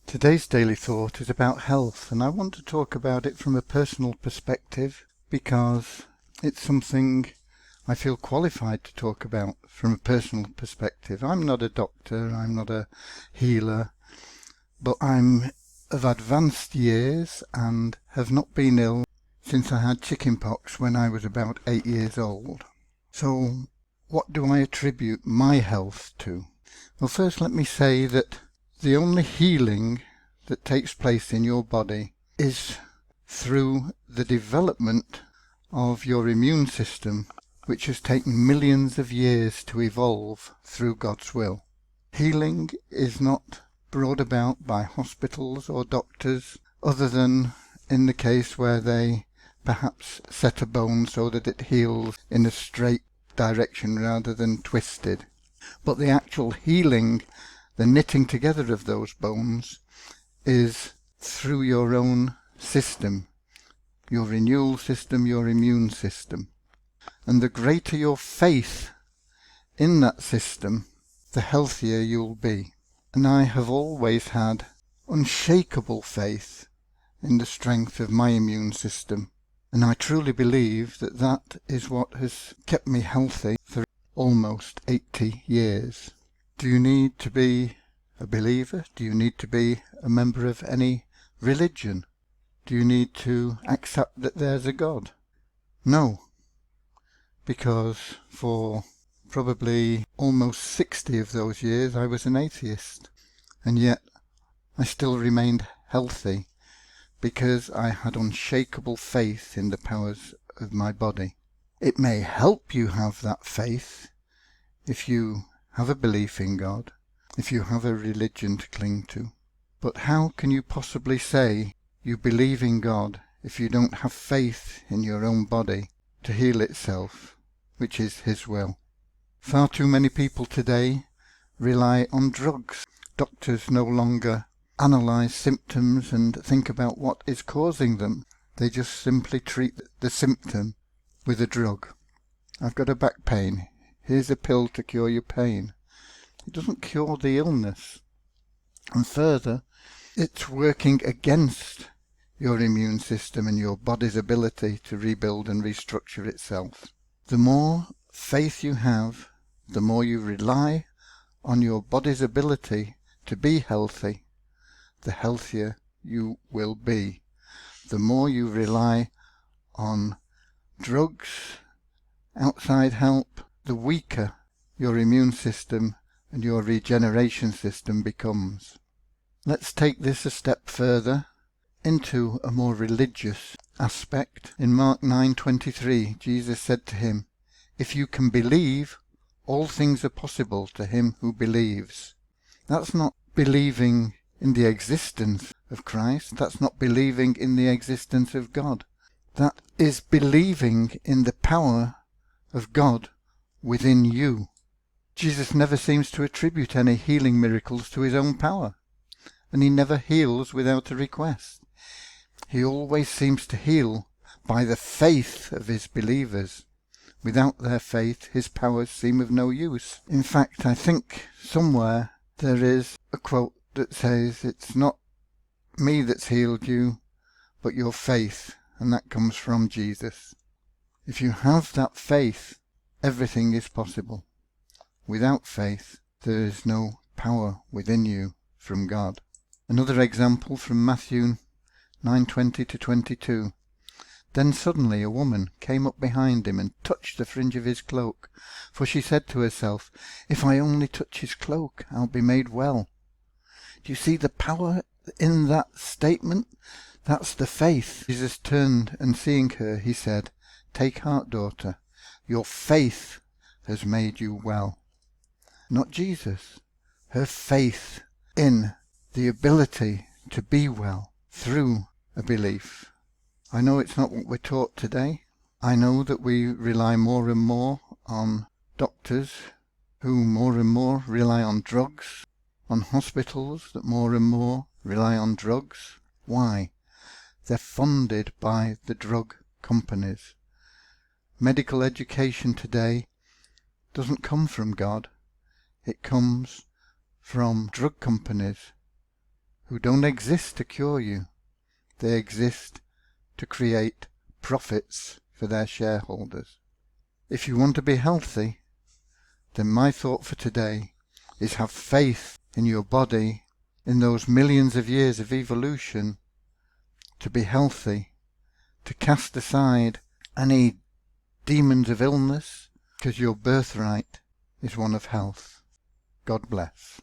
Today's daily thought is about health, and I want to talk about it from a personal perspective because it's something I feel qualified to talk about from a personal perspective. I'm not a doctor, I'm not a healer, but I'm of advanced years and have not been ill since I had chickenpox when I was about 8 years old. So what do I attribute my health to? Well, first let me say that the only healing that takes place in your body is through the development of your immune system, which has taken millions of years to evolve through God's will. Healing is not brought about by hospitals or doctors, other than in the case where they perhaps set a bone so that it heals in a straight direction rather than twisted. But the actual healing, the knitting together of those bones, is through your own system, your renewal system, your immune system. And the greater your faith in that system, the healthier you'll be. And I have always had unshakable faith in the strength of my immune system. And I truly believe that that is what has kept me healthy for almost 80 years. Do you need to be a believer? Do you need to be a member of any religion? Do you need to accept that there's a God? No, because for probably almost 60 of those years I was an atheist, and yet I still remained healthy because I had unshakable faith in the powers of my body. It may help you have that faith if you have a belief in God, if you have a religion to cling to. But how can you possibly say you believe in God if you don't have faith in your own body to heal itself, which is His will? Far too many people today rely on drugs. Doctors no longer analyze symptoms and think about what is causing them. They just simply treat the symptom with a drug. I've got a back pain. Here's a pill to cure your pain. It doesn't cure the illness. And further, it's working against your immune system and your body's ability to rebuild and restructure itself. The more faith you have, the more you rely on your body's ability to be healthy, the healthier you will be. The more you rely on drugs, outside help, the weaker your immune system and your regeneration system becomes. Let's take this a step further into a more religious aspect. In Mark 9:23, Jesus said to him, "If you can believe, all things are possible to him who believes." That's not believing in the existence of Christ. That's not believing in the existence of God. That is believing in the power of God within you. Jesus never seems to attribute any healing miracles to his own power, and he never heals without a request. He always seems to heal by the faith of his believers. Without their faith, his powers seem of no use. In fact, I think somewhere there is a quote that says, "It's not me that's healed you, but your faith," and that comes from Jesus. If you have that faith, everything is possible. Without faith, there is no power within you from God. Another example from Matthew 9:20-22. Then suddenly a woman came up behind him and touched the fringe of his cloak, for she said to herself, "If I only touch his cloak, I'll be made well." Do you see the power in that statement? That's the faith. Jesus turned and seeing her, he said, "Take heart, daughter, your faith has made you well." Not Jesus. Her faith in the ability to be well through a belief. I know it's not what we're taught today. I know that we rely more and more on doctors, who more and more rely on drugs, on hospitals that more and more rely on drugs. Why? They're funded by the drug companies. Medical education today doesn't come from God. It comes from drug companies who don't exist to cure you. They exist to create profits for their shareholders. If you want to be healthy, then my thought for today is have faith in your body, in those millions of years of evolution, to be healthy, to cast aside any demons of illness, because your birthright is one of health. God bless.